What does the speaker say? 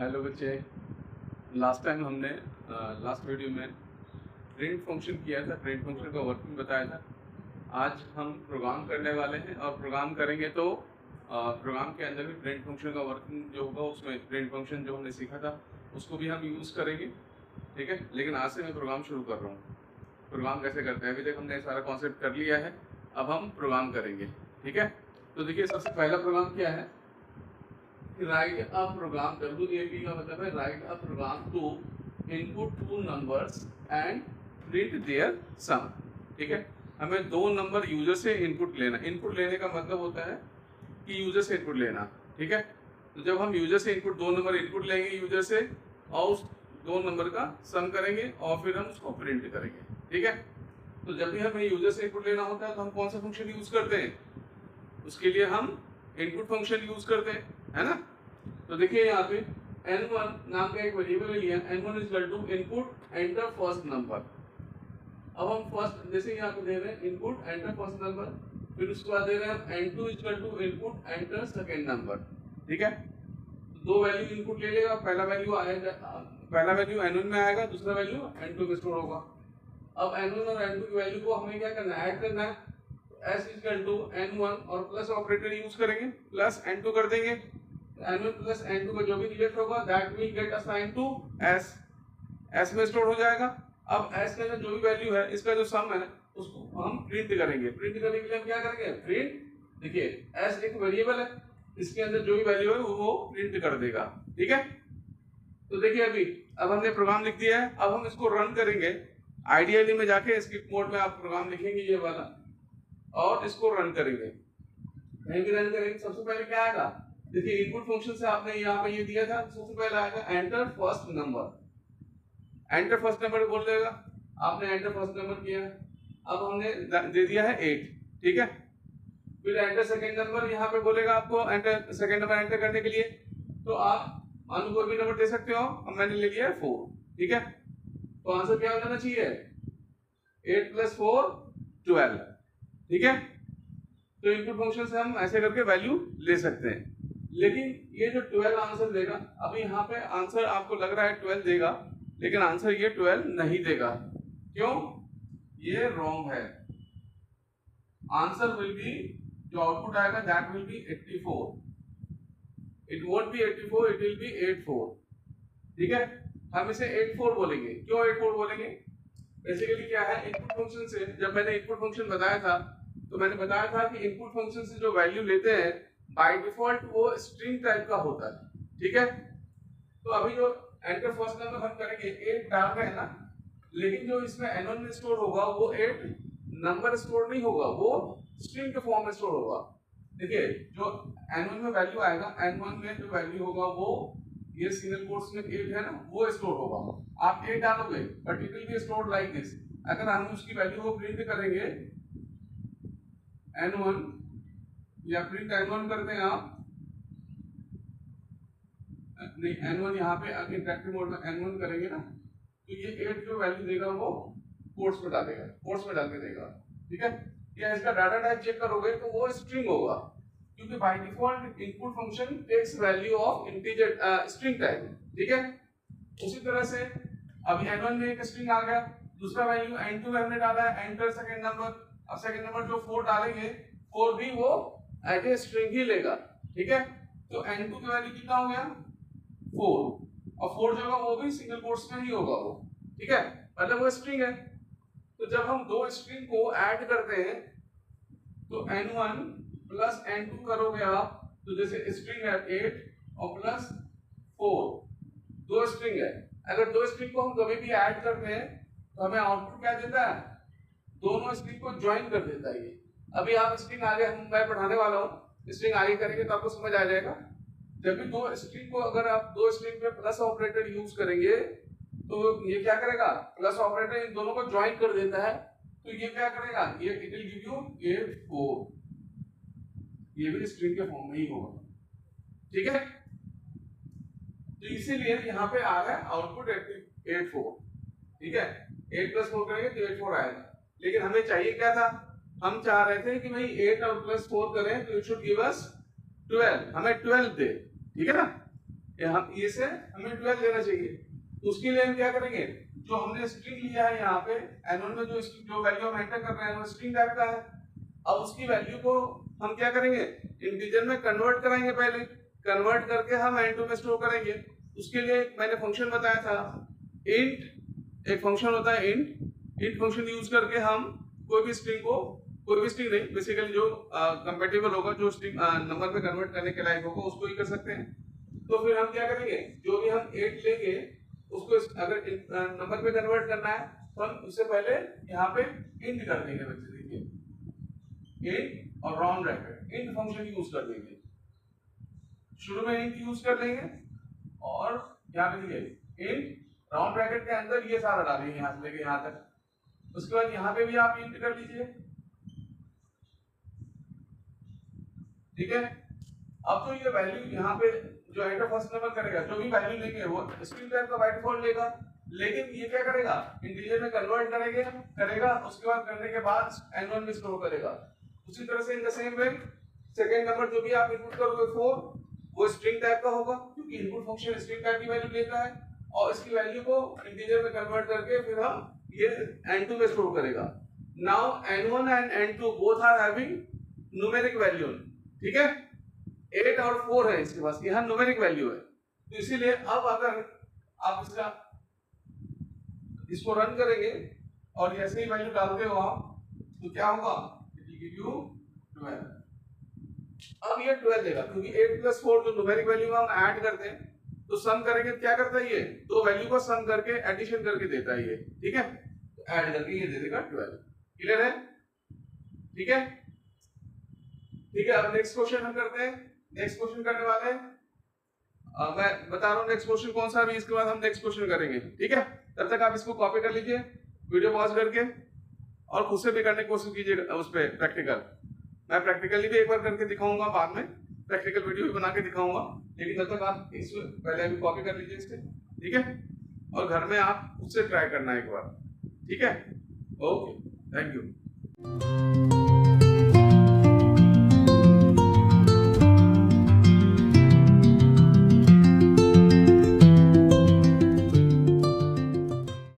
Hello बच्चे, last time हमने last video में प्रिंट फंक्शन किया था, प्रिंट फंक्शन का वर्किंग बताया था। आज हम प्रोग्राम करने वाले हैं और प्रोग्राम करेंगे तो प्रोग्राम के अंदर भी प्रिंट फंक्शन का वर्किंग जो होगा उसमें प्रिंट फंक्शन जो हमने सीखा था उसको भी हम यूज़ करेंगे, ठीक है। लेकिन आज से मैं प्रोग्राम शुरू कर रहा हूँ। प्रोग्राम कैसे करते हैं, अभी तक हमने सारा कॉन्सेप्ट कर लिया है, अब हम प्रोग्राम करेंगे, ठीक है। तो देखिए, सबसे पहला प्रोग्राम क्या है, राइट अ प्रोग्राम। WAP का मतलब है write a program to input two numbers and print their sum, ठीक है। हमें दो नंबर यूजर से इनपुट लेना। इनपुट लेने का मतलब होता है कि यूजर से इनपुट लेना, ठीक है। तो जब हम यूजर से इनपुट, दो नंबर इनपुट लेंगे यूजर से और उस दो नंबर का सम करेंगे और फिर हम उसको प्रिंट करेंगे, ठीक है। तो जब भी हमें यूजर से इनपुट लेना होता है तो हम कौन सा फंक्शन यूज करते हैं, उसके लिए हम इनपुट फंक्शन यूज करते हैं, है ना। तो देखिए यहाँ पे n1 नाम का एक वेरिएबल लिया, n1 is equal to input enter first number. अब हम फर्स्ट जैसे यहाँ पे दे रहे हैं इनपुट एंटर फर्स्ट नंबर, फिर उसके बाद दे रहे हैं n2 is equal to input enter second number, ठीक है। दो वैल्यू इनपुट ले लेगा, पहला वैल्यू आएगा, पहला वैल्यू n1 में आएगा, दूसरा वैल्यू n2 में स्टोर होगा। अब n1 और n2 की वैल्यू को हमें क्या करना है, ऐड करना है। s is equal to n1 और प्लस ऑपरेटर यूज करेंगे, प्लस n2 कर देंगे। n1 प्लस n2 का जो भी रिजल्ट होगा that will get assign to s, s में स्टोर हो जाएगा। अब s का जो भी वैल्यू है, इसका जो सम है उसको हम प्रिंट करेंगे। प्रिंट करने के लिए हम क्या करेंगे, प्रिंट, देखिए s एक वेरिएबल है, इसके अंदर जो भी वैल्यू है वो प्रिंट कर देगा, ठीक है। तो देखिए अभी अब हमने प्रोग्राम लिख दिया है, अब हम इसको रन करेंगे। आइडियली में जाके स्क्रिप्ट मोड में आप प्रोग्राम लिखेंगे ये वाला और इसको रन करेंगे। कहीं भी रन करेंगे, सबसे पहले क्या आएगा, देखिए इनपुट फंक्शन से आपने यहाँ पे ये दिया था, सबसे पहले आएगा enter first number. Enter first number बोल देगा, आपने एंटर फर्स्ट नंबर किया, अब हमने दे दिया है 8, ठीक है। फिर एंटर सेकंड नंबर यहाँ पे बोलेगा आपको, एंटर सेकंड नंबर एंटर करने के लिए तो आप मान लो कोई भी नंबर दे सकते हो। अब मैंने ले लिया है 4, ठीक है। तो आंसर क्या हो जाना चाहिए, 8 + 4 12, ठीक है। तो इनपुट फंक्शन से हम ऐसे करके वैल्यू ले सकते हैं। लेकिन ये जो 12 आंसर देगा, अभी यहाँ पे आंसर आपको लग रहा है 12 देगा, लेकिन आंसर ये 12 नहीं देगा। क्यों, ये रॉन्ग है। आंसर विल बी, जो आउटपुट आएगा that will be 84। It won't be 84, it will be 84, ठीक है। हम इसे 84 बोलेंगे। क्यों 84 बोलेंगे, बेसिकली क्या है, इनपुट फंक्शन से जब मैंने इनपुट फंक्शन बताया था तो मैंने बताया था कि इनपुट फंक्शन से जो वैल्यू लेते हैं बाय डिफॉल्ट वो स्ट्रिंग टाइप का होता है, ठीक है। तो अभी जो एंटर फर्स्ट नंबर हम करेंगे 8 डाल रहे हैं ना, लेकिन जो इसमें n1 में स्टोर होगा वो 8 नंबर स्टोर नहीं होगा, वो स्ट्रिंग के फॉर्म में स्टोर होगा। देखिए जो n1 में वैल्यू आएगा, n1 में जो वैल्यू होगा वो ये सिंगल कोट्स में 8 है ना, वो स्टोर होगा। आप 8 डालोगे but it will be stored like this. अगर हम उसकी वैल्यू को प्रिंट करेंगे n1 या प्रिंट n1 करते हैं आप, नहीं n1 यहाँ पे इंटरैक्टिव मोड में n1 करेंगे ना, तो ये 8 जो वैल्यू देगा वो कोट्स में डालेगा, कोट्स में डाल के देगा, ठीक है। या इसका डाटा टाइप चेक करोगे तो वो स्ट्रिंग होगा, क्योंकि by default input function takes value of integer string type, ठीक है। उसी तरह से अभी n1 में एक स्ट्रिंग आ गया, दूसरा वैल्यू n2 में हमने डाला है एंटर सेकंड नंबर। अब सेकंड नंबर जो 4 डालेंगे 4 भी वो एज ए स्ट्रिंग ही लेगा, ठीक है। तो n2 की वैल्यू कितना हो गया 4, और 4 जो होगा वो भी सिंगल कोट्स में ही होगा वो, ठीक है, मतलब वो स्ट्रिंग है। तो जब हम दो स्ट्रिंग को ऐड करते हैं तो n1 प्लस n2 करोगे आप, तो जैसे स्ट्रिंग है 8 और प्लस 4, दो स्ट्रिंग है। अगर दो स्ट्रिंग को हम कभी भी ऐड करते हैं तो हमें आउटपुट क्या देता है, दोनों स्ट्रिंग को ज्वाइन कर देता है ये। अभी आप स्ट्रिंग आगे मैं पढ़ाने वाला हूँ, स्ट्रिंग आगे करेंगे तो आपको समझ आ जाएगा। जब भी दो स्ट्रिंग को, अगर आप दो स्ट्रिंग पे प्लस ऑपरेटर यूज करेंगे तो ये क्या करेगा, प्लस ऑपरेटर इन दोनों को ज्वाइन कर देता है। तो ये क्या करेगा, ये इट विल गिव यू 8 4, ये भी स्ट्रिंग के फॉर्म में ही होगा, ठीक है। तो इसीलिए यहाँ पे आ रहा है आउटपुट 8 4, ठीक है। 8 + 4 करेंगे तो 8 4 आएगा। लेकिन हमें चाहिए क्या था, हम चाह रहे थे कि भाई 8 और +4 करें तो इट शुड गिव अस 12, हमें 12 दे, ठीक है ना। ये से हमें 12 लेना चाहिए। तो उसके लिए हम क्या करेंगे, जो हमने स्ट्रिंग लिया है यहाँ पे n1 में जो वैल्यू हम एंटर कर रहे हैं वो स्ट्रिंग टाइप का है। अब उसकी वैल्यू को हम क्या करेंगे, इंटीजर में कन्वर्ट कराएंगे, पहले कन्वर्ट करके हम n2 में स्टोर करेंगे। उसके लिए मैंने फंक्शन बताया था इंट, एक फंक्शन होता है इंट फंक्शन यूज करके हम कोई भी स्ट्रिंग नहीं, बेसिकली जो कंपैटिबल होगा, जो स्ट्रिंग नंबर में कन्वर्ट करने के लायक होगा उसको ही कर सकते हैं। तो फिर हम क्या करेंगे, जो भी हम 8 लेंगे उसको अगर नंबर पे कन्वर्ट करना है तो हम उससे पहले यहाँ पे इंट कर देंगे। बच्चे देखिए, इंट और round bracket, int function use कर देंगे। शुरू में इंट यूज कर लेंगे और यहाँ पे देखिए इंट राउंड ब्रैकेट के अंदर ये सारा डालेंगे यहाँ से लेके यहाँ तक। उसके बाद यहाँ पे भी आप इंट कर लीजिए, ठीक है। अब तो ये वैल्यू यहाँ पे जो एंटर फर्स्ट नंबर करेगा, जो भी वैल्यू लेंगे वो स्ट्रिंग टाइप का बाय डिफॉल्ट लेगा, लेकिन ये क्या करेगा, इंटीजर में कन्वर्ट करेगा। उसके बाद करने के बाद n1 में स्टोर करेगा। उसी तरह से in the same way second number जो भी आप इनपुट करोगे 4, वो स्ट्रिंग टाइप का होगा क्योंकि इनपुट फंक्शन स्ट्रिंग टाइप की वैल्यू लेता है और इसकी वैल्यू को इंटीजर में कन्वर्ट करके फिर हम ये n2 में स्टोर करेगा। Now n1 and n2 both are having numeric value, ठीक है। 8 और 4 है इसके पास, यहाँ न्यूमेरिक वैल्यू है। तो इसीलिए अब अगर आप इसको रन करेंगे और ऐसे ही वैल्यू डालते हो आप, तो क्या होगा, इट विल गिव यू 12। अब ये 12 देगा क्योंकि 8 + 4 जो न्यूमेरिक वैल्यू हम ऐड करते हैं, तो सम करेंगे क्या करता है, ये दो वैल्यू को सम करके एडिशन करके देता है ये, ठीक है। तो ऐड करके ये दे देगा 12। क्लियर है, ठीक है। ठीक है, अब नेक्स्ट क्वेश्चन हम करते हैं। नेक्स्ट क्वेश्चन करने वाले हैं, मैं बता रहा हूँ नेक्स्ट क्वेश्चन कौन सा है, इसके बाद हम नेक्स्ट क्वेश्चन करेंगे, ठीक है। तब तक आप इसको कॉपी कर लीजिए वीडियो पॉज करके और खुद से भी करने की कोशिश कीजिए उस पे प्रैक्टिकल। मैं प्रैक्टिकली भी एक बार करके दिखाऊंगा, बाद में प्रैक्टिकल वीडियो भी बना के दिखाऊंगा, लेकिन तब तक आप इस पहले अभी कॉपी कर लीजिए इसके, ठीक है। और घर में आप खुद से ट्राई करना एक बार, ठीक है। Okay, thank you.